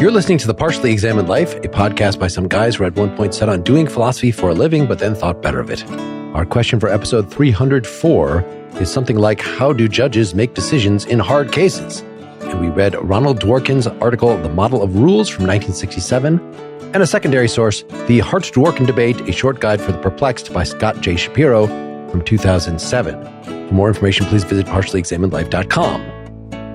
You're listening to The Partially Examined Life, a podcast by some guys who at one point set on doing philosophy for a living, but then thought better of it. Our question for episode 304 is something like, how do judges make decisions in hard cases? And we read Ronald Dworkin's article, The Model of Rules from 1967, and a secondary source, the Hart-Dworkin Debate, a short guide for the Perplexed by Scott J. Shapiro from 2007. For more information, please visit partiallyexaminedlife.com.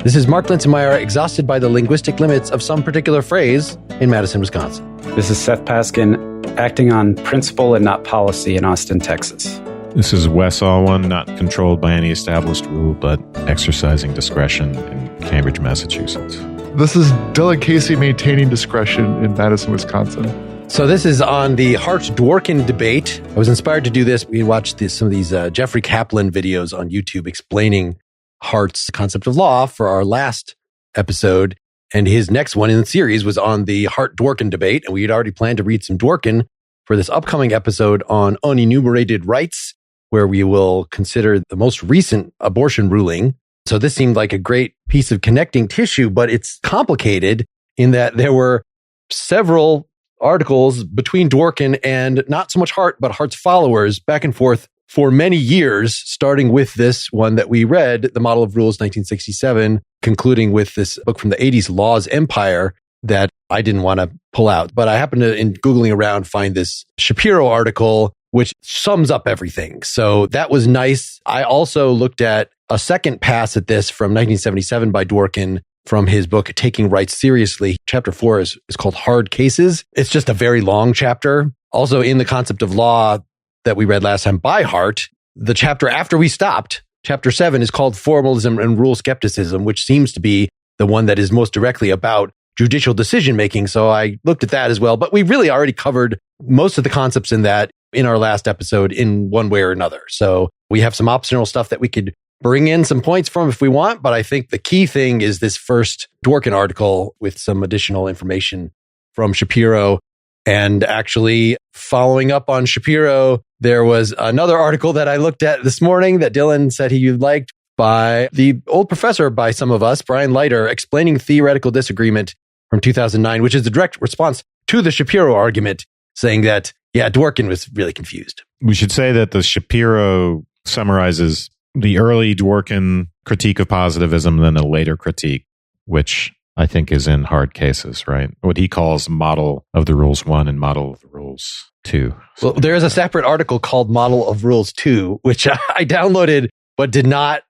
This is Mark Linsenmeyer, exhausted by the linguistic limits of some particular phrase in Madison, Wisconsin. This is Seth Paskin, acting on principle and not policy in Austin, Texas. This is Wes Alwan, not controlled by any established rule, but exercising discretion in Cambridge, Massachusetts. This is Dylan Casey, maintaining discretion in Madison, Wisconsin. So this is on the Hart-Dworkin debate. I was inspired to do this. We watched some of these Jeffrey Kaplan videos on YouTube explaining Hart's concept of law for our last episode. And his next one in the series was on the Hart-Dworkin debate. And we had already planned to read some Dworkin for this upcoming episode on unenumerated rights, where we will consider the most recent abortion ruling. So this seemed like a great piece of connecting tissue, but it's complicated in that there were several articles between Dworkin and not so much Hart, but Hart's followers back and forth for many years, starting with this one that we read, The Model of Rules, 1967, concluding with this book from the 80s, Law's Empire, that I didn't want to pull out. But I happened to, in Googling around, find this Shapiro article, which sums up everything. So that was nice. I also looked at a second pass at this from 1977 by Dworkin from his book, Taking Rights Seriously. Chapter 4 is called Hard Cases. It's just a very long chapter. Also, in the concept of law that we read last time by Hart, the chapter after we stopped, chapter 7, is called Formalism and Rule Skepticism, which seems to be the one that is most directly about judicial decision making. So I looked at that as well. But we really already covered most of the concepts in that in our last episode in one way or another. So we have some optional stuff that we could bring in some points from if we want. But I think the key thing is this first Dworkin article with some additional information from Shapiro. And actually, following up on Shapiro, there was another article that I looked at this morning that Dylan said he liked by the old professor by some of us, Brian Leiter, explaining theoretical disagreement from 2009, which is a direct response to the Shapiro argument, saying that, yeah, Dworkin was really confused. We should say that the Shapiro summarizes the early Dworkin critique of positivism and then the later critique, which I think is in Hard Cases, right? What he calls Model of the Rules 1 and Model of the Rules 2. Well, there is a separate article called Model of Rules 2, which I downloaded but did not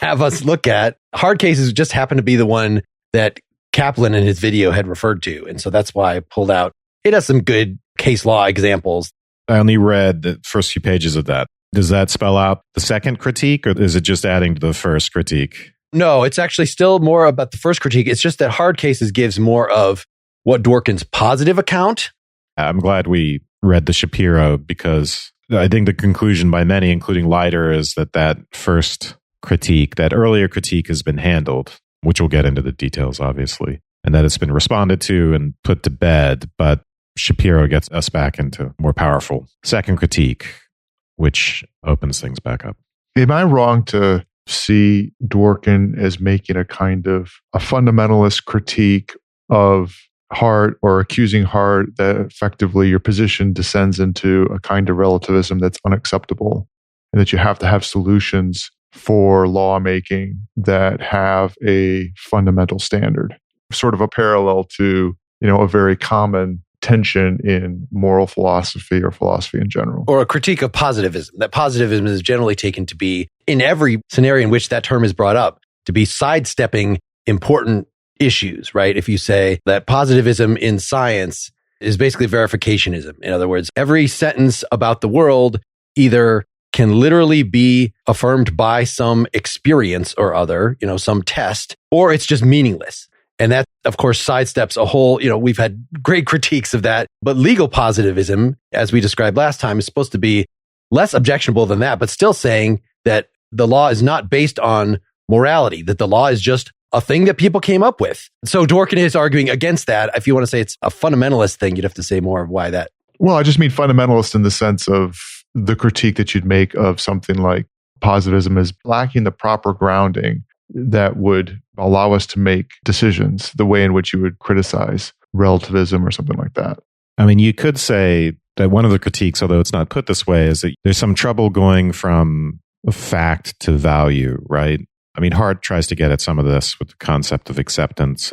have us look at. Hard Cases just happened to be the one that Kaplan in his video had referred to. And so that's why I pulled out. It has some good case law examples. I only read the first few pages of that. Does that spell out the second critique, or is it just adding to the first critique? No, it's actually still more about the first critique. It's just that Hard Cases gives more of what Dworkin's positive account. I'm glad we read the Shapiro, because I think the conclusion by many, including Leiter, is that first critique, that earlier critique has been handled, which we'll get into the details, obviously, and that it's been responded to and put to bed. But Shapiro gets us back into more powerful second critique, which opens things back up. Am I wrong to see Dworkin as making a kind of a fundamentalist critique of Hart, or accusing Hart that effectively your position descends into a kind of relativism that's unacceptable, and that you have to have solutions for lawmaking that have a fundamental standard, sort of a parallel to, a very common tension in moral philosophy or philosophy in general. Or a critique of positivism, that positivism is generally taken to be, in every scenario in which that term is brought up, to be sidestepping important issues, right? If you say that positivism in science is basically verificationism. In other words, every sentence about the world either can literally be affirmed by some experience or other, some test, or it's just meaningless. And that, of course, sidesteps a whole, we've had great critiques of that. But legal positivism, as we described last time, is supposed to be less objectionable than that, but still saying that the law is not based on morality, that the law is just a thing that people came up with. So Dworkin is arguing against that. If you want to say it's a fundamentalist thing, you'd have to say more of why that. Well, I just mean fundamentalist in the sense of the critique that you'd make of something like positivism is lacking the proper grounding that would allow us to make decisions the way in which you would criticize relativism or something like that. I mean, you could say that one of the critiques, although it's not put this way, is that there's some trouble going from fact to value, right? I mean, Hart tries to get at some of this with the concept of acceptance,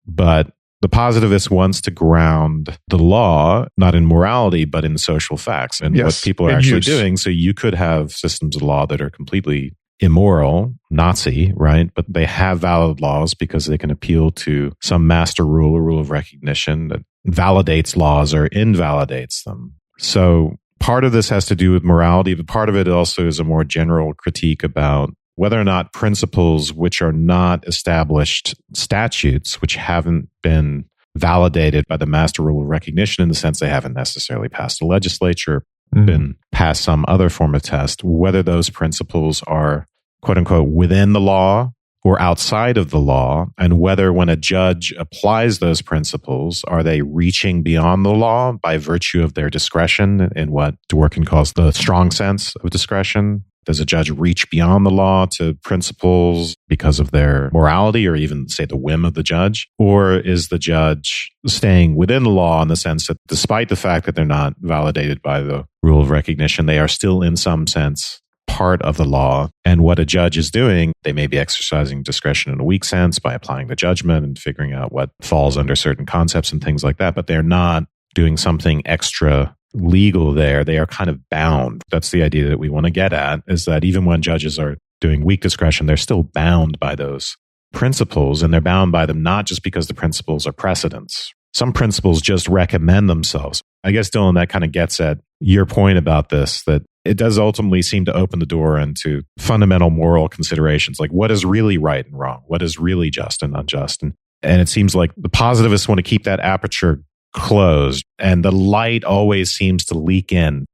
but the positivist wants to ground the law, not in morality, but in social facts and what people are actually doing. So you could have systems of law that are completely immoral, Nazi, right? But they have valid laws because they can appeal to some master rule, a rule of recognition that validates laws or invalidates them. So part of this has to do with morality, but part of it also is a more general critique about whether or not principles which are not established statutes, which haven't been validated by the master rule of recognition in the sense they haven't necessarily passed the legislature, been past some other form of test, whether those principles are, quote unquote, within the law or outside of the law, and whether when a judge applies those principles, are they reaching beyond the law by virtue of their discretion in what Dworkin calls the strong sense of discretion? Does a judge reach beyond the law to principles because of their morality or even, say, the whim of the judge? Or is the judge staying within the law in the sense that despite the fact that they're not validated by the rule of recognition, they are still in some sense part of the law? And what a judge is doing, they may be exercising discretion in a weak sense by applying the judgment and figuring out what falls under certain concepts and things like that, but they're not doing something extra legal there. They are kind of bound. That's the idea that we want to get at, is that even when judges are doing weak discretion, they're still bound by those principles, and they're bound by them not just because the principles are precedents. Some principles just recommend themselves. I guess, Dylan, that kind of gets at your point about this, that it does ultimately seem to open the door into fundamental moral considerations, like what is really right and wrong, what is really just and unjust. And it seems like the positivists want to keep that aperture closed, and the light always seems to leak in.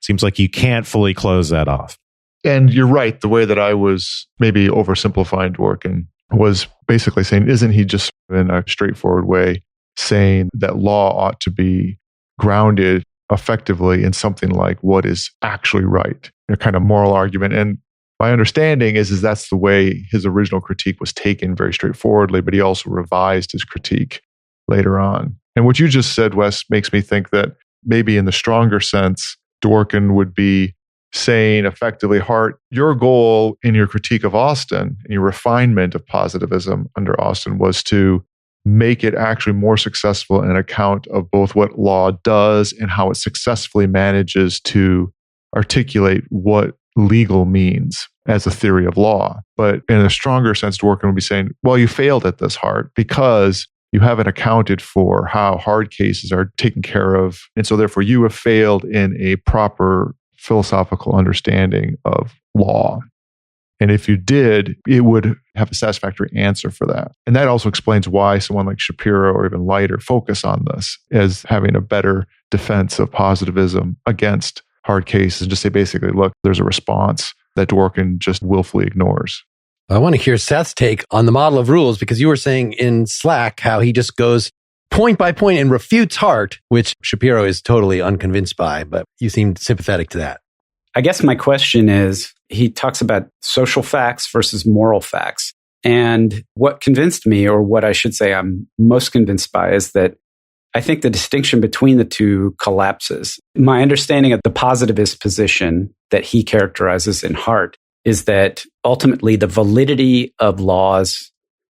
Seems like you can't fully close that off. And you're right. The way that I was maybe oversimplifying Dworkin was basically saying, isn't he just in a straightforward way saying that law ought to be grounded effectively in something like what is actually right, a kind of moral argument? And my understanding is that's the way his original critique was taken very straightforwardly, but he also revised his critique later on. And what you just said, Wes, makes me think that maybe in the stronger sense, Dworkin would be saying effectively, Hart, your goal in your critique of Austin and your refinement of positivism under Austin was to make it actually more successful in an account of both what law does and how it successfully manages to articulate what legal means as a theory of law. But in a stronger sense, Dworkin would be saying, well, you failed at this, Hart, because you haven't accounted for how hard cases are taken care of. And so therefore you have failed in a proper philosophical understanding of law. And if you did, it would have a satisfactory answer for that. And that also explains why someone like Shapiro or even Leiter focus on this as having a better defense of positivism against hard cases, and just say basically, look, there's a response that Dworkin just willfully ignores. I want to hear Seth's take on the model of rules, because you were saying in Slack how he just goes point by point and refutes Hart, which Shapiro is totally unconvinced by, but you seemed sympathetic to that. I guess my question is, he talks about social facts versus moral facts. And what convinced me, or what I should say I'm most convinced by, is that I think the distinction between the two collapses. My understanding of the positivist position that he characterizes in Hart is that ultimately the validity of laws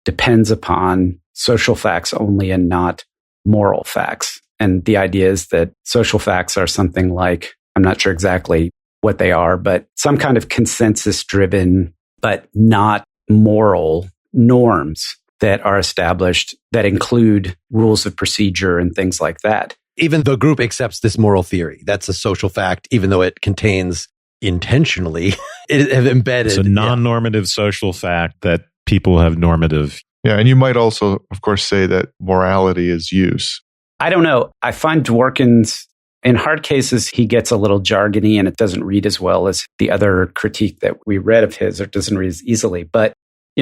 depends upon social facts only and not moral facts. And the idea is that social facts are something like, I'm not sure exactly what they are, but some kind of consensus-driven, but not moral norms that are established that include rules of procedure and things like that. Even the group accepts this moral theory. That's a social fact, even though it contains intentionally it have embedded. It's a non-normative social fact that people have normative. Yeah, and you might also, of course, say that morality is use. I don't know. I find Dworkin's, in hard cases, he gets a little jargony and it doesn't read as well as the other critique that we read of his, or it doesn't read as easily. But,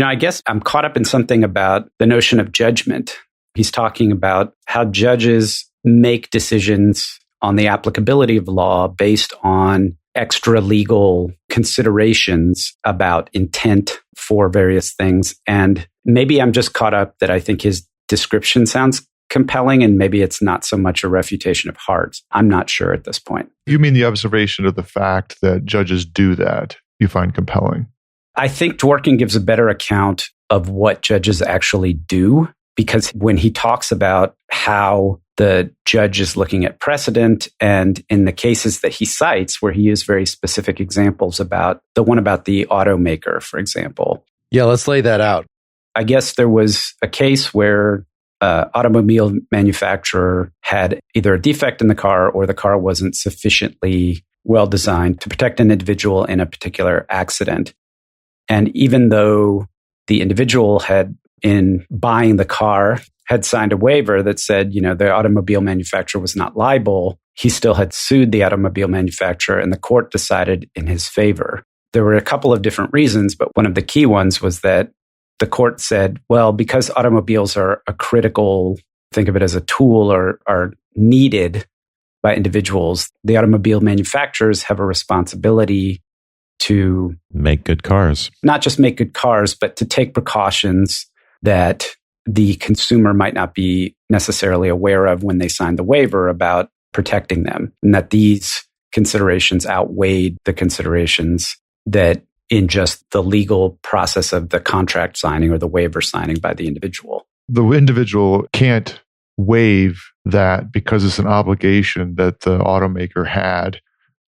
I guess I'm caught up in something about the notion of judgment. He's talking about how judges make decisions on the applicability of law based on extra legal considerations about intent for various things. And maybe I'm just caught up that I think his description sounds compelling, and maybe it's not so much a refutation of Hart's. I'm not sure at this point. You mean the observation of the fact that judges do that you find compelling? I think Dworkin gives a better account of what judges actually do, because when he talks about how the judge is looking at precedent, and in the cases that he cites, where he used very specific examples about the one about the automaker, for example. Yeah, let's lay that out. I guess there was a case where automobile manufacturer had either a defect in the car or the car wasn't sufficiently well designed to protect an individual in a particular accident. And even though the individual had, in buying the car, had signed a waiver that said, the automobile manufacturer was not liable, he still had sued the automobile manufacturer, and the court decided in his favor. There were a couple of different reasons, but one of the key ones was that the court said, well, because automobiles are a critical, think of it as a tool, or are needed by individuals, the automobile manufacturers have a responsibility to make good cars. Not just make good cars, but to take precautions that the consumer might not be necessarily aware of when they signed the waiver about protecting them. And that these considerations outweighed the considerations that in just the legal process of the contract signing or the waiver signing by the individual. The individual can't waive that because it's an obligation that the automaker had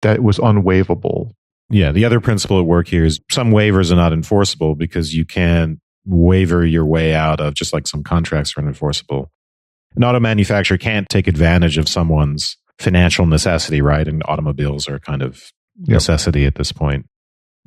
that was unwaivable. Yeah, the other principle at work here is some waivers are not enforceable because you can waiver your way out of, just like some contracts are unenforceable. An auto manufacturer can't take advantage of someone's financial necessity, right? And automobiles are kind of necessity at this point,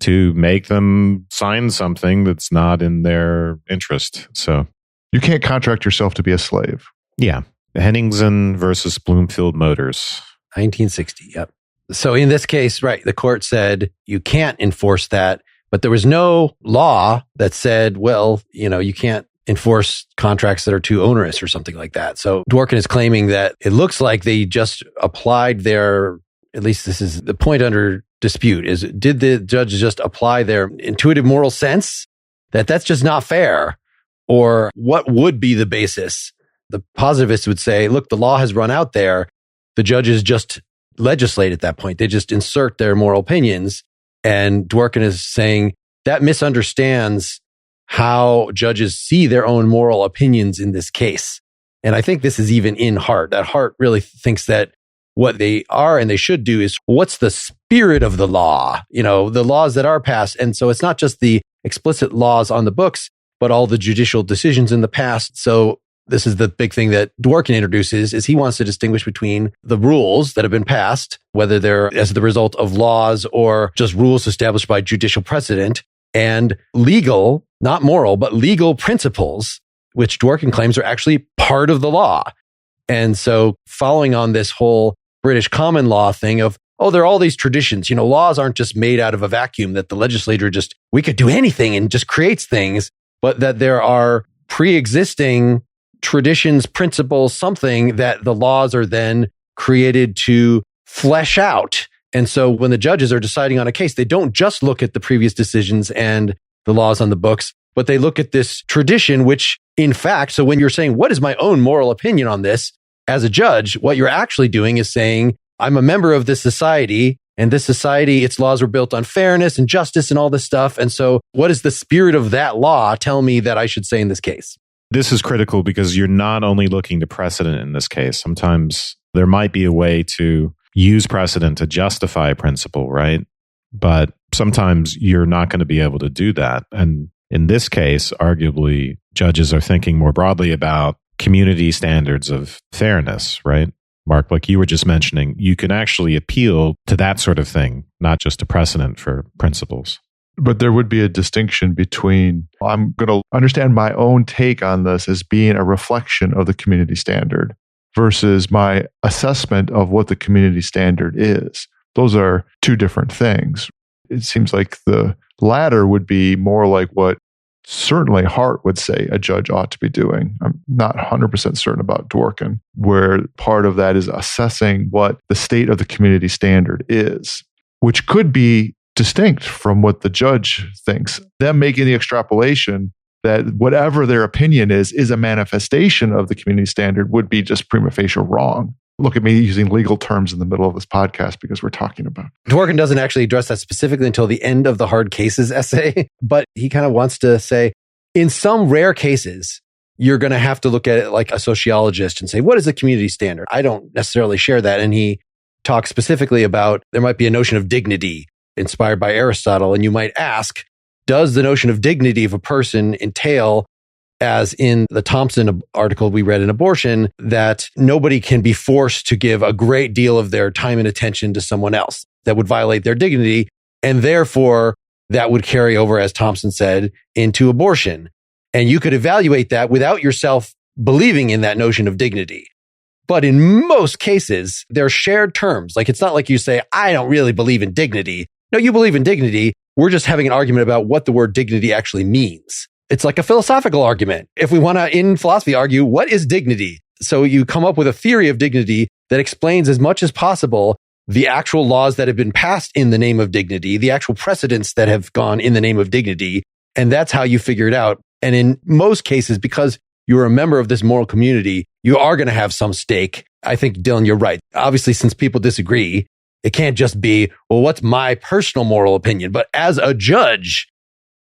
to make them sign something that's not in their interest. So you can't contract yourself to be a slave. Yeah. Henningsen versus Bloomfield Motors. 1960, yep. So in this case, right, the court said you can't enforce that, but there was no law that said, well, you can't enforce contracts that are too onerous or something like that. So Dworkin is claiming that it looks like they just applied their, at least this is the point under dispute, is did the judge just apply their intuitive moral sense that that's just not fair? Or what would be the basis? The positivists would say, look, the law has run out there. The judges just legislate at that point. They just insert their moral opinions. And Dworkin is saying that misunderstands how judges see their own moral opinions in this case. And I think this is even in Hart, that Hart really thinks that what they are and they should do is what's the spirit of the law, the laws that are passed. And so it's not just the explicit laws on the books, but all the judicial decisions in the past. So this is the big thing that Dworkin introduces, is he wants to distinguish between the rules that have been passed, whether they're as the result of laws or just rules established by judicial precedent, and legal, not moral, but legal principles, which Dworkin claims are actually part of the law. And so following on this whole British common law thing of, there are all these traditions, laws aren't just made out of a vacuum that the legislature we could do anything and just creates things, but that there are pre-existing traditions, principles, something that the laws are then created to flesh out. And so when the judges are deciding on a case, they don't just look at the previous decisions and the laws on the books, but they look at this tradition, which in fact, so when you're saying, what is my own moral opinion on this as a judge, what you're actually doing is saying, I'm a member of this society, and this society, its laws were built on fairness and justice and all this stuff. And so what does the spirit of that law tell me that I should say in this case? This is critical because you're not only looking to precedent in this case. Sometimes there might be a way to use precedent to justify a principle, right? But sometimes you're not going to be able to do that. And in this case, arguably, judges are thinking more broadly about community standards of fairness, right? Mark, like you were just mentioning, you can actually appeal to that sort of thing, not just a precedent for principles. But there would be a distinction between, I'm going to understand my own take on this as being a reflection of the community standard versus my assessment of what the community standard is. Those are two different things. It seems like the latter would be more like what certainly Hart would say a judge ought to be doing. I'm not 100% certain about Dworkin, where part of that is assessing what the state of the community standard is. which could be distinct from what the judge thinks. Them making the extrapolation that whatever their opinion is a manifestation of the community standard would be just prima facie wrong. Look at me using legal terms in the middle of this podcast because we're talking about. Dworkin doesn't actually address that specifically until the end of the hard cases essay, but he kind of wants to say, in some rare cases, you're going to have to look at it like a sociologist and say, what is a community standard? I don't necessarily share that. And he talks specifically about there might be a notion of dignity inspired by Aristotle. And you might ask, does the notion of dignity of a person entail, as in the Thompson article we read in Abortion, that nobody can be forced to give a great deal of their time and attention to someone else that would violate their dignity. And therefore, that would carry over, as Thompson said, into abortion. And you could evaluate that without yourself believing in that notion of dignity. But in most cases, they're shared terms. Like, it's not like you say, I don't really believe in dignity. No, you believe in dignity. We're just having an argument about what the word dignity actually means. It's like a philosophical argument. If we want to, in philosophy, argue, what is dignity? So you come up with a theory of dignity that explains as much as possible the actual laws that have been passed in the name of dignity, the actual precedents that have gone in the name of dignity. And that's how you figure it out. And in most cases, because you're a member of this moral community, you are going to have some stake. I think, Dylan, you're right. Obviously, since people disagree, it can't just be, well, what's my personal moral opinion? But as a judge,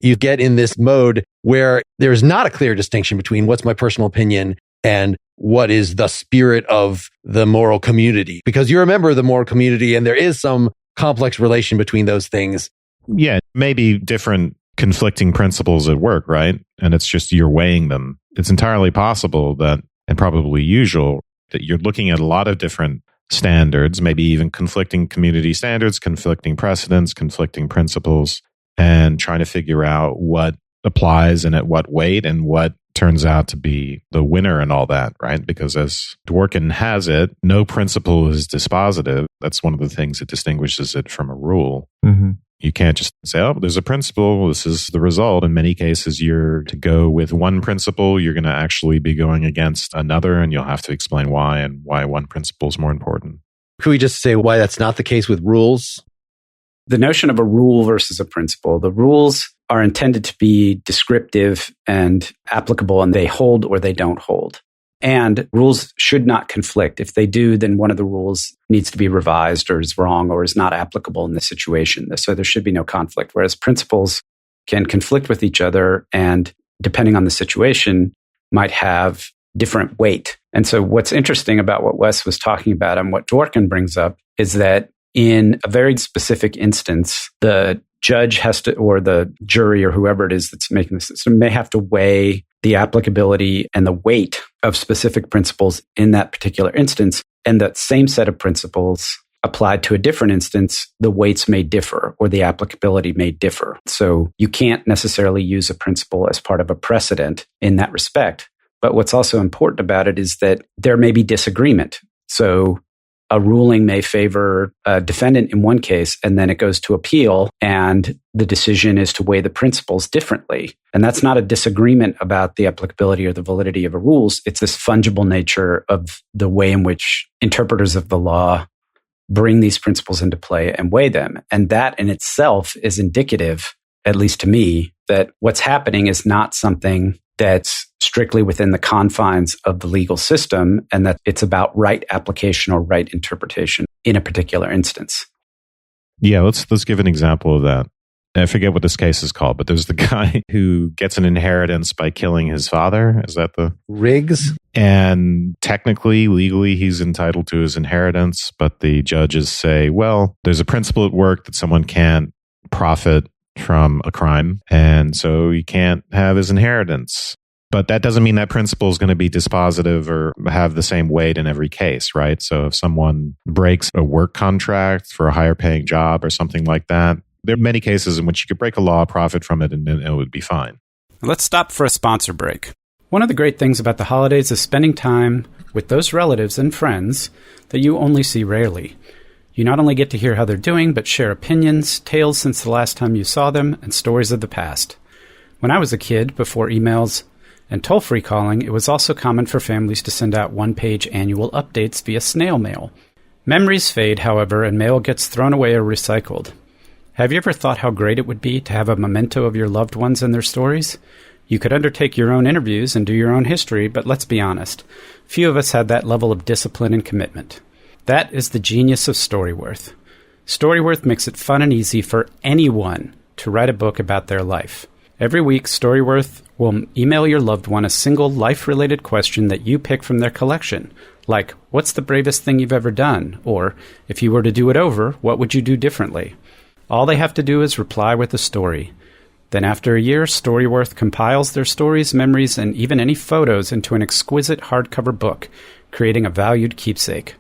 you get in this mode where there's not a clear distinction between what's my personal opinion and what is the spirit of the moral community. Because you're a member of the moral community and there is some complex relation between those things. Yeah, maybe different conflicting principles at work, right? And it's just you're weighing them. It's entirely possible that, and probably usual, that you're looking at a lot of different standards, maybe even conflicting community standards, conflicting precedents, conflicting principles, and trying to figure out what applies and at what weight and what turns out to be the winner and all that, right? Because as Dworkin has it, no principle is dispositive. That's one of the things that distinguishes it from a rule. Mm-hmm. You can't just say, oh, there's a principle, this is the result. In many cases, you're to go with one principle, you're going to actually be going against another, and you'll have to explain why and why one principle is more important. Could we just say why that's not the case with rules? The notion of a rule versus a principle, the rules are intended to be descriptive and applicable, and they hold or they don't hold. And rules should not conflict. If they do, then one of the rules needs to be revised or is wrong or is not applicable in the situation. So there should be no conflict. Whereas principles can conflict with each other and, depending on the situation, might have different weight. And so what's interesting about what Wes was talking about and what Dworkin brings up is that in a very specific instance, the judge has to, or the jury or whoever it is that's making the system, may have to weigh the applicability and the weight of specific principles in that particular instance. And that same set of principles applied to a different instance, the weights may differ or the applicability may differ. So you can't necessarily use a principle as part of a precedent in that respect. But what's also important about it is that there may be disagreement. So a ruling may favor a defendant in one case, and then it goes to appeal, and the decision is to weigh the principles differently. And that's not a disagreement about the applicability or the validity of a rules. It's this fungible nature of the way in which interpreters of the law bring these principles into play and weigh them. And that in itself is indicative, at least to me, that what's happening is not something that's strictly within the confines of the legal system, and that it's about right application or right interpretation in a particular instance. Yeah, let's give an example of that. I forget what this case is called, but there's the guy who gets an inheritance by killing his father. Is that the Riggs? And technically, legally, he's entitled to his inheritance, but the judges say, well, there's a principle at work that someone can't profit from a crime, and so he can't have his inheritance. But that doesn't mean that principle is going to be dispositive or have the same weight in every case, right? So if someone breaks a work contract for a higher paying job or something like that, there are many cases in which you could break a law, profit from it, and it would be fine. Let's stop for a sponsor break. One of the great things about the holidays is spending time with those relatives and friends that you only see rarely. You not only get to hear how they're doing, but share opinions, tales since the last time you saw them, and stories of the past. When I was a kid, before emails and toll-free calling, it was also common for families to send out one-page annual updates via snail mail. Memories fade, however, and mail gets thrown away or recycled. Have you ever thought how great it would be to have a memento of your loved ones and their stories? You could undertake your own interviews and do your own history, but let's be honest. Few of us had that level of discipline and commitment. That is the genius of Storyworth. Storyworth makes it fun and easy for anyone to write a book about their life. Every week, Storyworth will email your loved one a single life-related question that you pick from their collection, like, what's the bravest thing you've ever done? Or, if you were to do it over, what would you do differently? All they have to do is reply with a story. Then after a year, Storyworth compiles their stories, memories, and even any photos into an exquisite hardcover book, creating a valued keepsake.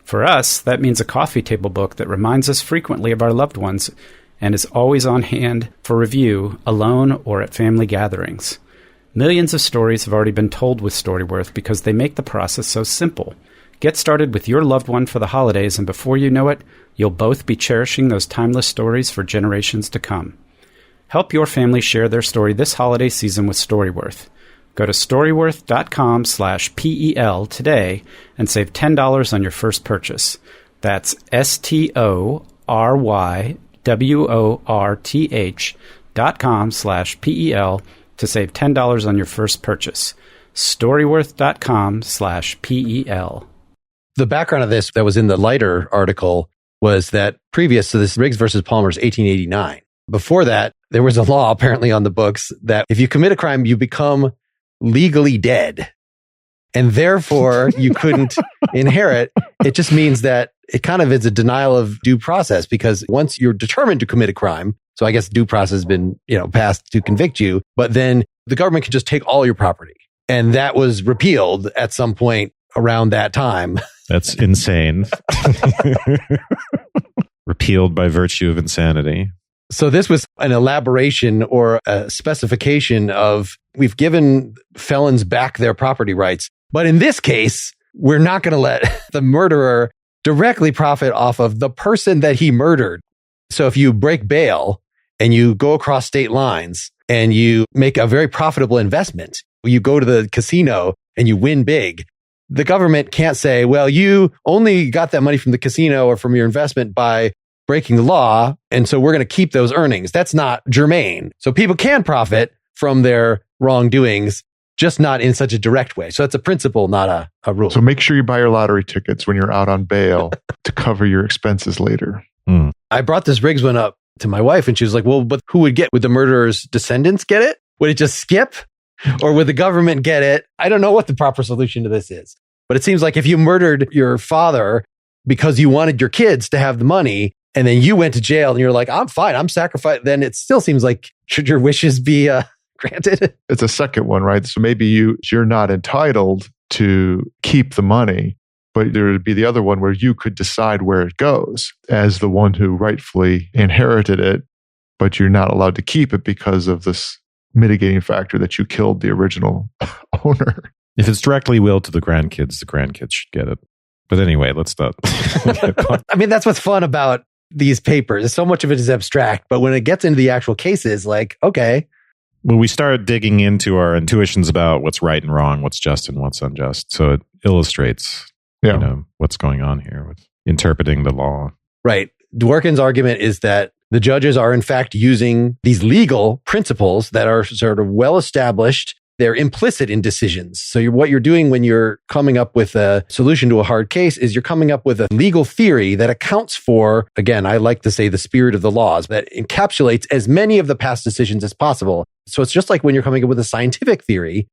For us, that means a coffee table book that reminds us frequently of our loved ones and is always on hand for review, alone or at family gatherings. Millions of stories have already been told with Storyworth because they make the process so simple. Get started with your loved one for the holidays, and before you know it, you'll both be cherishing those timeless stories for generations to come. Help your family share their story this holiday season with Storyworth. Go to storyworth.com/PEL today and save $10 on your first purchase. That's STORYWORTH.com/PEL to save $10 on your first purchase. Storyworth.com/PEL. The background of this that was in the Leiter article was that previous to this, Riggs versus Palmer's 1889. Before that, there was a law apparently on the books that if you commit a crime, you become legally dead. And therefore, you couldn't inherit. It just means that it kind of is a denial of due process, because once you're determined to commit a crime, so I guess due process has been, passed to convict you, but then the government can just take all your property. And that was repealed at some point around that time. That's insane. Repealed by virtue of insanity. So this was an elaboration or a specification of, we've given felons back their property rights. But in this case, we're not going to let the murderer directly profit off of the person that he murdered. So if you break bail and you go across state lines and you make a very profitable investment, you go to the casino and you win big, the government can't say, well, you only got that money from the casino or from your investment by breaking the law, and so we're going to keep those earnings. That's not germane. So people can profit from their wrongdoings, just not in such a direct way. So it's a principle, not a rule. So make sure you buy your lottery tickets when you're out on bail to cover your expenses later. I brought this Riggs one up to my wife, and she was like, well, but who would the murderer's descendants get it? Would it just skip? Or would the government get it? I don't know what the proper solution to this is. But it seems like if you murdered your father because you wanted your kids to have the money, and then you went to jail and you're like, I'm fine, I'm sacrificed, then it still seems like, should your wishes be granted? It's a second one, right? So maybe you're not entitled to keep the money, but there would be the other one where you could decide where it goes as the one who rightfully inherited it, but you're not allowed to keep it because of this mitigating factor that you killed the original owner. If it's directly willed to the grandkids should get it. But anyway, let's not. I mean, that's what's fun about these papers. So much of it is abstract, but when it gets into the actual cases, like, okay. Well, we start digging into our intuitions about what's right and wrong, what's just and what's unjust. So it illustrates, what's going on here with interpreting the law. Right. Dworkin's argument is that the judges are in fact using these legal principles that are sort of well established. They're implicit in decisions. So what you're doing when you're coming up with a solution to a hard case is you're coming up with a legal theory that accounts for, again, I like to say the spirit of the laws, that encapsulates as many of the past decisions as possible. So it's just like when you're coming up with a scientific theory,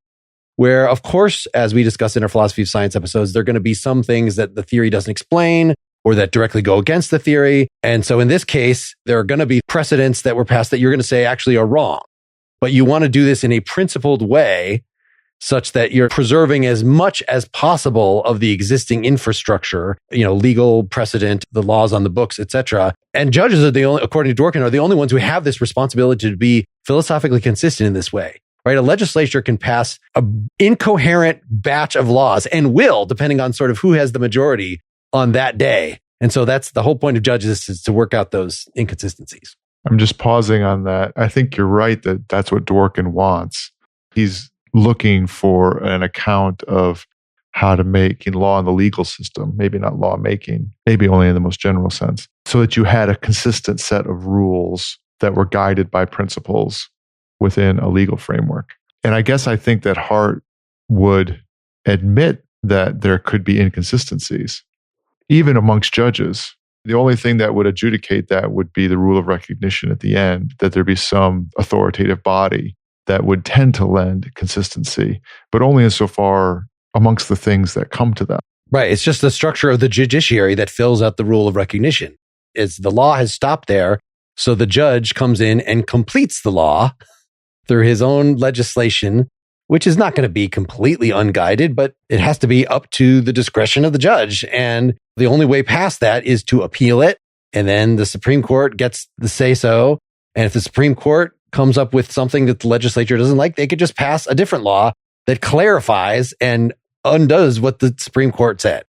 where, of course, as we discussed in our philosophy of science episodes, there are going to be some things that the theory doesn't explain or that directly go against the theory. And so in this case, there are going to be precedents that were passed that you're going to say actually are wrong. But you want to do this in a principled way such that you're preserving as much as possible of the existing infrastructure, legal precedent, the laws on the books, etc. And judges are the only, according to Dworkin, are the only ones who have this responsibility to be philosophically consistent in this way, right? A legislature can pass an incoherent batch of laws and will, depending on sort of who has the majority on that day. And so that's the whole point of judges, is to work out those inconsistencies. I'm just pausing on that. I think you're right that that's what Dworkin wants. He's looking for an account of how to make in law in the legal system, maybe not lawmaking, maybe only in the most general sense, so that you had a consistent set of rules that were guided by principles within a legal framework. And I guess I think that Hart would admit that there could be inconsistencies, even amongst judges. The only thing that would adjudicate that would be the rule of recognition at the end, that there be some authoritative body that would tend to lend consistency, but only insofar amongst the things that come to that. Right. It's just the structure of the judiciary that fills out the rule of recognition. It's the law has stopped there. So the judge comes in and completes the law through his own legislation, which is not going to be completely unguided, but it has to be up to the discretion of the judge. And the only way past that is to appeal it. And then the Supreme Court gets the say so. And if the Supreme Court comes up with something that the legislature doesn't like, they could just pass a different law that clarifies and undoes what the Supreme Court said.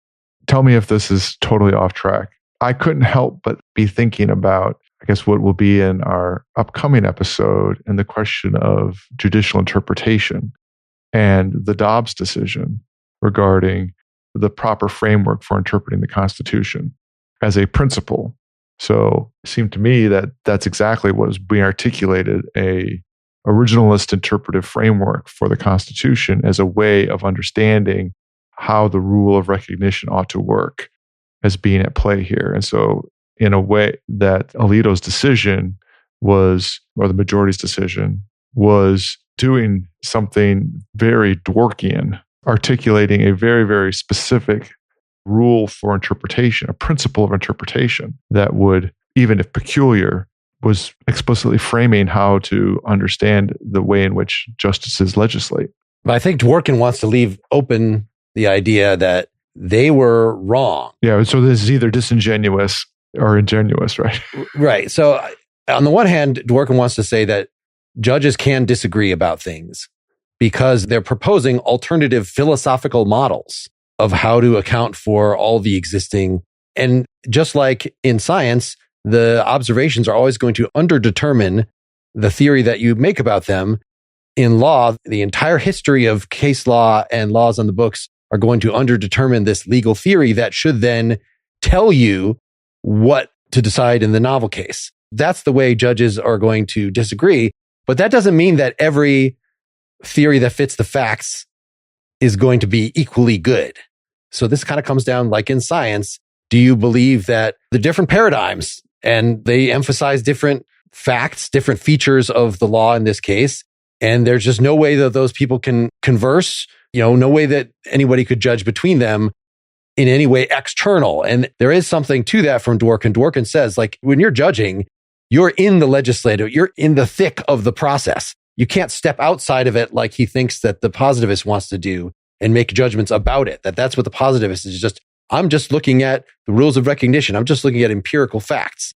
Tell me if this is totally off track. I couldn't help but be thinking about, I guess, what will be in our upcoming episode and the question of judicial interpretation and the Dobbs decision regarding the proper framework for interpreting the Constitution as a principle. So it seemed to me that that's exactly what was being articulated, a originalist interpretive framework for the Constitution as a way of understanding how the rule of recognition ought to work as being at play here. And so in a way that Alito's decision was, or the majority's decision, was doing something very Dworkian, articulating a very, very specific rule for interpretation, a principle of interpretation that would, even if peculiar, was explicitly framing how to understand the way in which justices legislate. But I think Dworkin wants to leave open the idea that they were wrong. Yeah, so this is either disingenuous or ingenuous, right? Right. So on the one hand, Dworkin wants to say that judges can disagree about things because they're proposing alternative philosophical models of how to account for all the existing. And just like in science, the observations are always going to underdetermine the theory that you make about them. In law, the entire history of case law and laws on the books are going to underdetermine this legal theory that should then tell you what to decide in the novel case. That's the way judges are going to disagree. But that doesn't mean that every theory that fits the facts is going to be equally good. So this kind of comes down like in science. Do you believe that the different paradigms, and they emphasize different facts, different features of the law in this case, and there's just no way that those people can converse, no way that anybody could judge between them in any way external. And there is something to that from Dworkin. Dworkin says, like, when you're judging, you're in the legislative, you're in the thick of the process. You can't step outside of it like he thinks that the positivist wants to do and make judgments about it. That's what the positivist is just, I'm just looking at the rules of recognition. I'm just looking at empirical facts.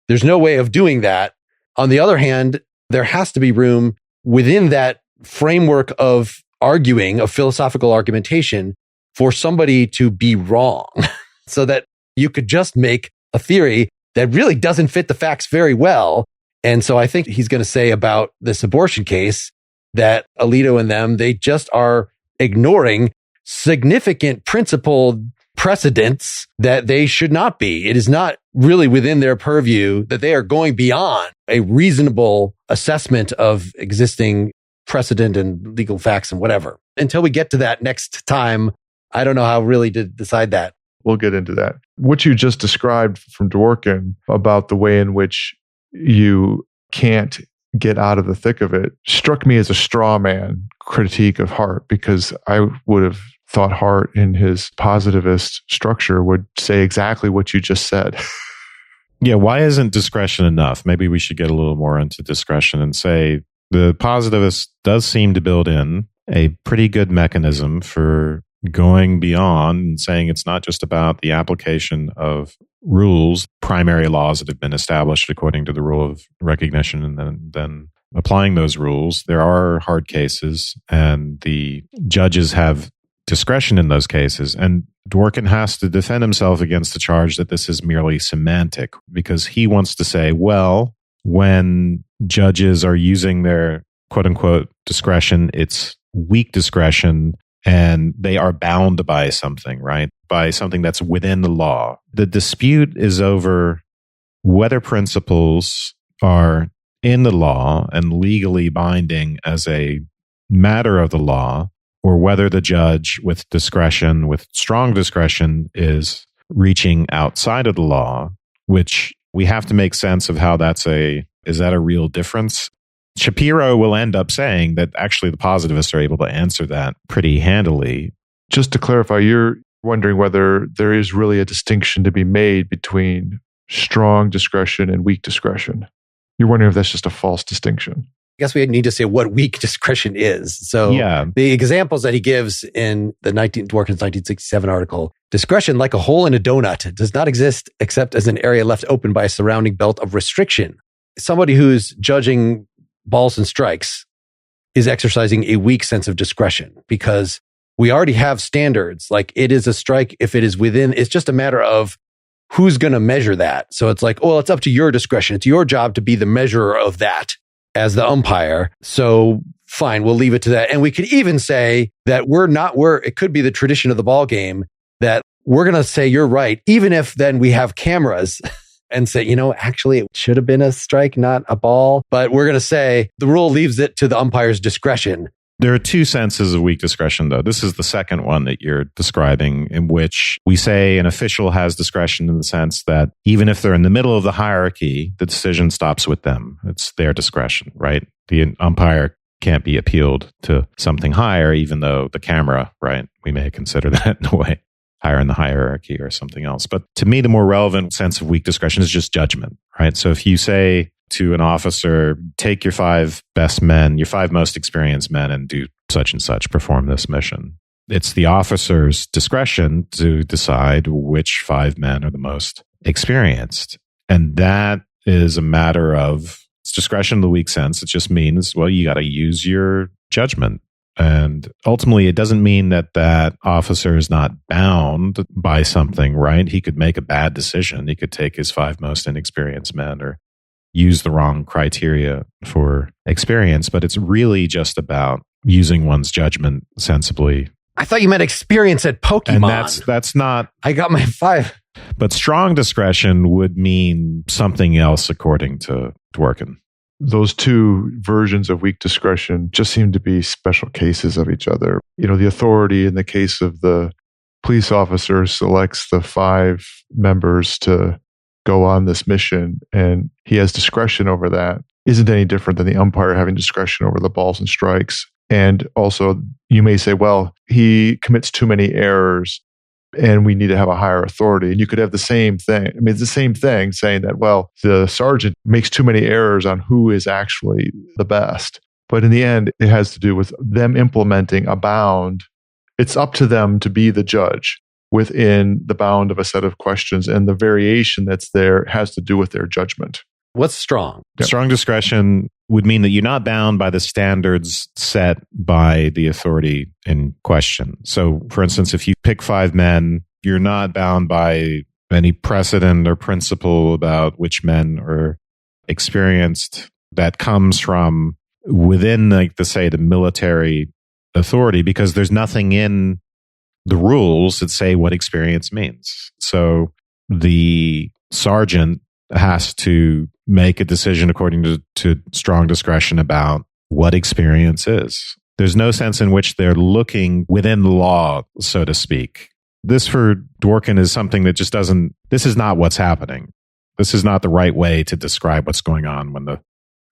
There's no way of doing that. On the other hand, there has to be room within that framework of arguing, of philosophical argumentation, for somebody to be wrong so that you could just make a theory that really doesn't fit the facts very well. And so I think he's going to say about this abortion case that Alito and them, they just are ignoring significant principled precedents that they should not be. It is not really within their purview that they are going beyond a reasonable assessment of existing precedent and legal facts and whatever. Until we get to that next time, I don't know how really to decide that. We'll get into that. What you just described from Dworkin about the way in which you can't get out of the thick of it struck me as a straw man critique of Hart, because I would have thought Hart in his positivist structure would say exactly what you just said. Yeah, why isn't discretion enough? Maybe we should get a little more into discretion and say the positivist does seem to build in a pretty good mechanism for going beyond and saying it's not just about the application of rules, primary laws that have been established according to the rule of recognition, and then applying those rules. There are hard cases, and the judges have discretion in those cases. And Dworkin has to defend himself against the charge that this is merely semantic, because he wants to say, well, when judges are using their quote unquote discretion, it's weak discretion and they are bound by something, right? By something that's within the law. The dispute is over whether principles are in the law and legally binding as a matter of the law, or whether the judge with discretion, with strong discretion, is reaching outside of the law, which we have to make sense of how is that a real difference? Shapiro will end up saying that actually the positivists are able to answer that pretty handily. Just to clarify, you're wondering whether there is really a distinction to be made between strong discretion and weak discretion. You're wondering if that's just a false distinction. I guess we need to say what weak discretion is. So the examples that he gives in the Dworkin's 1967 article, discretion, like a hole in a donut, does not exist except as an area left open by a surrounding belt of restriction. Somebody who's judging balls and strikes is exercising a weak sense of discretion because we already have standards. Like, it is a strike if it is within, it's just a matter of who's going to measure that. So it's like, well, it's up to your discretion. It's your job to be the measurer of that as the umpire. So fine, we'll leave it to that. And we could even say that it could be the tradition of the ball game that we're going to say you're right, even if then we have cameras and say, actually it should have been a strike, not a ball. But we're going to say the rule leaves it to the umpire's discretion. There are two senses of weak discretion, though. This is the second one that you're describing, in which we say an official has discretion in the sense that even if they're in the middle of the hierarchy, the decision stops with them. It's their discretion, right? The umpire can't be appealed to something higher, even though the camera, right? We may consider that in a way higher in the hierarchy or something else. But to me, the more relevant sense of weak discretion is just judgment, right? So if you say to an officer, take your 5 best men, your 5 most experienced men, and do such and such, perform this mission. It's the officer's discretion to decide which 5 men are the most experienced. And that is a matter of discretion in the weak sense. It just means, well, you got to use your judgment. And ultimately, it doesn't mean that officer is not bound by something, right? He could make a bad decision. He could take his 5 most inexperienced men or use the wrong criteria for experience, but it's really just about using one's judgment sensibly. I thought you meant experience at Pokemon. And that's not... I got my 5. But strong discretion would mean something else according to Dworkin. Those two versions of weak discretion just seem to be special cases of each other. The authority in the case of the police officer selects the 5 members to go on this mission, and he has discretion over that, isn't any different than the umpire having discretion over the balls and strikes. And also, you may say, well, he commits too many errors and we need to have a higher authority. And you could have the same thing. I mean, it's the same thing saying that, well, the sergeant makes too many errors on who is actually the best. But in the end, it has to do with them implementing a bound. It's up to them to be the judge within the bound of a set of questions, and the variation that's there has to do with their judgment. What's strong? Yep. Strong discretion would mean that you're not bound by the standards set by the authority in question. So, for instance, if you pick 5 men, you're not bound by any precedent or principle about which men are experienced that comes from within, the military authority, because there's nothing in the rules that say what experience means. So the sergeant has to make a decision according to strong discretion about what experience is. There's no sense in which they're looking within the law, so to speak. This for Dworkin is something that just this is not what's happening. This is not the right way to describe what's going on when the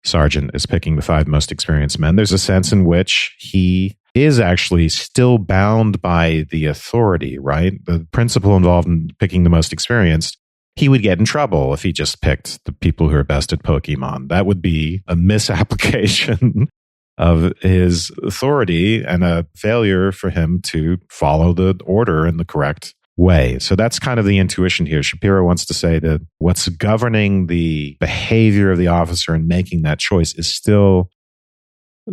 sergeant is picking the 5 most experienced men. There's a sense in which he is actually still bound by the authority, right? The principle involved in picking the most experienced, he would get in trouble if he just picked the people who are best at Pokemon. That would be a misapplication of his authority and a failure for him to follow the order in the correct way. So that's kind of the intuition here. Shapiro wants to say that what's governing the behavior of the officer in making that choice is still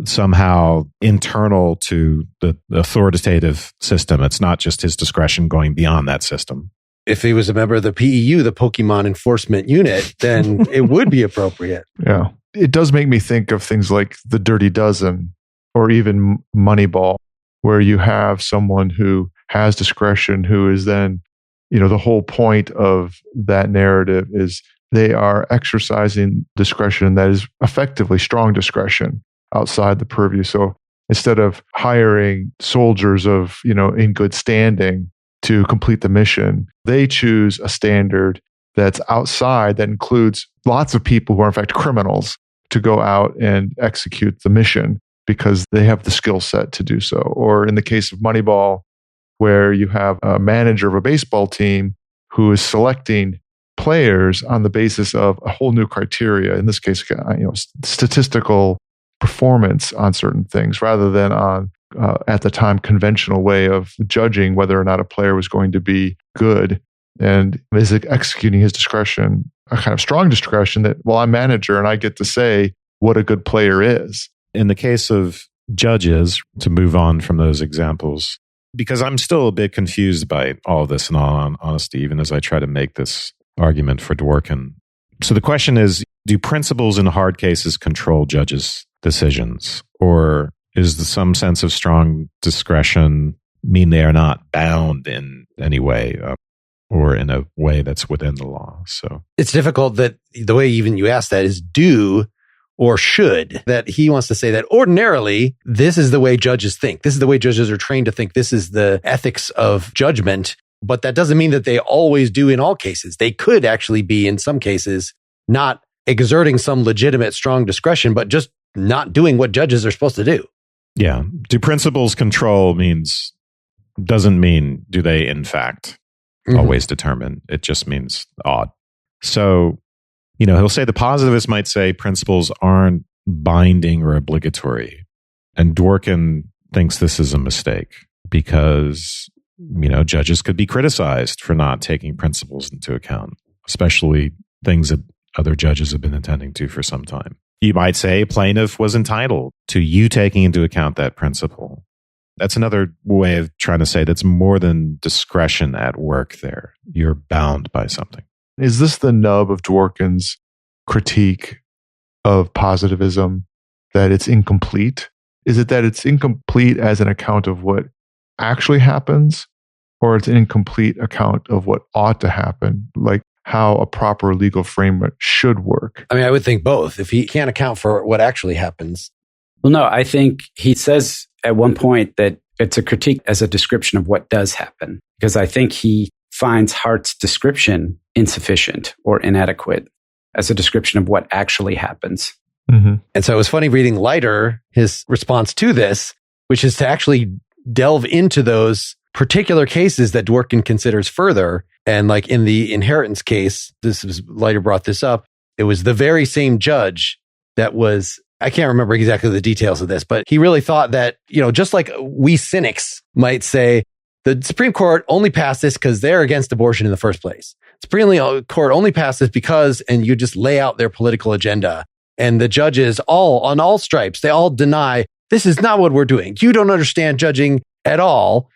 somehow internal to the authoritative system. It's not just his discretion going beyond that system. If he was a member of the PEU, the Pokemon Enforcement Unit, then it would be appropriate. Yeah. It does make me think of things like The Dirty Dozen or even Moneyball, where you have someone who has discretion, who is then, the whole point of that narrative is they are exercising discretion that is effectively strong discretion outside the purview. So instead of hiring soldiers of, in good standing to complete the mission, they choose a standard that's outside that includes lots of people who are in fact criminals to go out and execute the mission because they have the skill set to do so. Or in the case of Moneyball, where you have a manager of a baseball team who is selecting players on the basis of a whole new criteria, in this case, statistical performance on certain things, rather than on, at the time, conventional way of judging whether or not a player was going to be good. And is executing his discretion, a kind of strong discretion that, well, I'm manager and I get to say what a good player is. In the case of judges, to move on from those examples, because I'm still a bit confused by all of this in all honesty, even as I try to make this argument for Dworkin. So the question is, do principles in hard cases control judges' decisions? Or is some sense of strong discretion mean they are not bound in any way or in a way that's within the law? So it's difficult that the way even you ask that is do or should, that he wants to say that ordinarily, this is the way judges think. This is the way judges are trained to think. This is the ethics of judgment. But that doesn't mean that they always do in all cases. They could actually be, in some cases, not exerting some legitimate strong discretion, but just not doing what judges are supposed to do. Yeah. Do principles control doesn't mean do they in fact always determine. It just means odd. So, he'll say the positivists might say principles aren't binding or obligatory. And Dworkin thinks this is a mistake because, judges could be criticized for not taking principles into account, especially things that other judges have been attending to for some time. You might say plaintiff was entitled to you taking into account that principle. That's another way of trying to say that's more than discretion at work there. You're bound by something. Is this the nub of Dworkin's critique of positivism, that it's incomplete? Is it that it's incomplete as an account of what actually happens, or it's an incomplete account of what ought to happen, like how a proper legal framework should work? I mean, I would think both. If he can't account for what actually happens. Well, no, I think he says at one point that it's a critique as a description of what does happen, because I think he finds Hart's description insufficient or inadequate as a description of what actually happens. Mm-hmm. And so it was funny reading Leiter, his response to this, which is to actually delve into those particular cases that Dworkin considers further. And like in the inheritance case, Leiter brought this up. It was the very same judge that was, I can't remember exactly the details of this, but he really thought that, just like we cynics might say, the Supreme Court only passed this because they're against abortion in the first place. Supreme Court only passed this because, and you just lay out their political agenda. And the judges all on all stripes, they all deny, this is not what we're doing. You don't understand judging at all.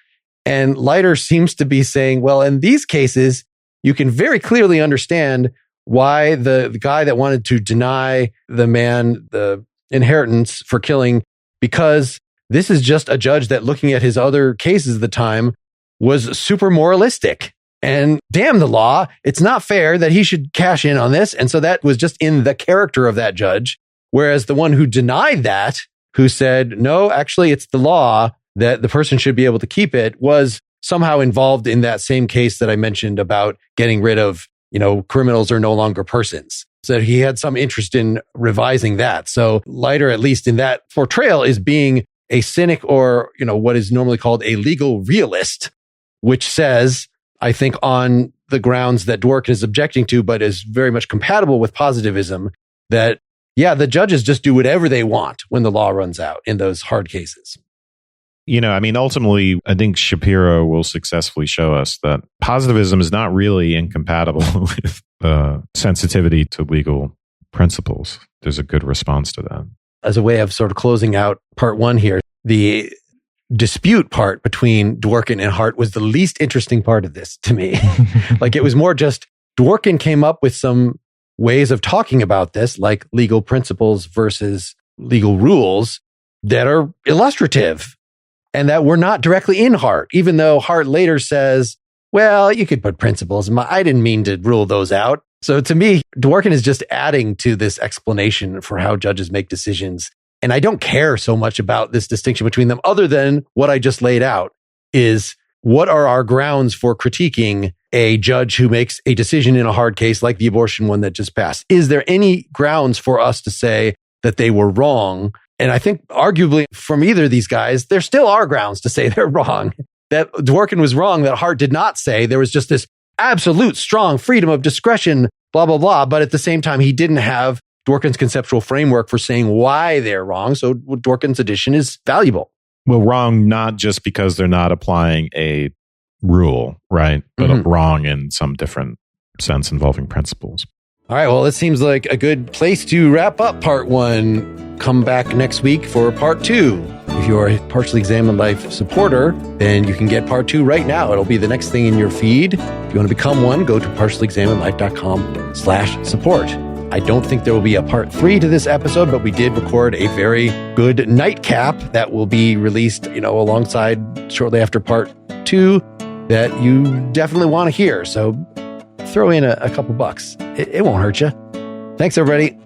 And Leiter seems to be saying, well, in these cases, you can very clearly understand why the guy that wanted to deny the man the inheritance for killing, because this is just a judge that, looking at his other cases at the time, was super moralistic. And damn the law, it's not fair that he should cash in on this. And so that was just in the character of that judge. Whereas the one who denied that, who said, no, actually, it's the law that the person should be able to keep it, was somehow involved in that same case that I mentioned about getting rid of, criminals are no longer persons. So he had some interest in revising that. So Leiter, at least in that portrayal, is being a cynic, or, what is normally called a legal realist, which says, I think on the grounds that Dworkin is objecting to, but is very much compatible with positivism, that, the judges just do whatever they want when the law runs out in those hard cases. Ultimately, I think Shapiro will successfully show us that positivism is not really incompatible with sensitivity to legal principles. There's a good response to that. As a way of sort of closing out part one here, the dispute part between Dworkin and Hart was the least interesting part of this to me. Like, it was more just Dworkin came up with some ways of talking about this, like legal principles versus legal rules, that are illustrative. and that were not directly in Hart, even though Hart later says, well, you could put principles. I didn't mean to rule those out. So to me, Dworkin is just adding to this explanation for how judges make decisions. And I don't care so much about this distinction between them other than what I just laid out is what are our grounds for critiquing a judge who makes a decision in a hard case like the abortion one that just passed? Is there any grounds for us to say that they were wrong? And I think arguably from either of these guys, there still are grounds to say they're wrong. That Dworkin was wrong, that Hart did not say. There was just this absolute strong freedom of discretion, blah, blah, blah. But at the same time, he didn't have Dworkin's conceptual framework for saying why they're wrong. So Dworkin's addition is valuable. Well, wrong not just because they're not applying a rule, right? But wrong in some different sense involving principles. All right, well, it seems like a good place to wrap up part 1. Come back next week for part 2. If you're a Partially Examined Life supporter, then you can get part 2 right now. It'll be the next thing in your feed. If you want to become one, go to partiallyexaminedlife.com/support. I don't think there will be a part 3 to this episode, but we did record a very good nightcap that will be released, alongside shortly after part 2 that you definitely want to hear. So throw in a couple bucks. It won't hurt you. Thanks, everybody.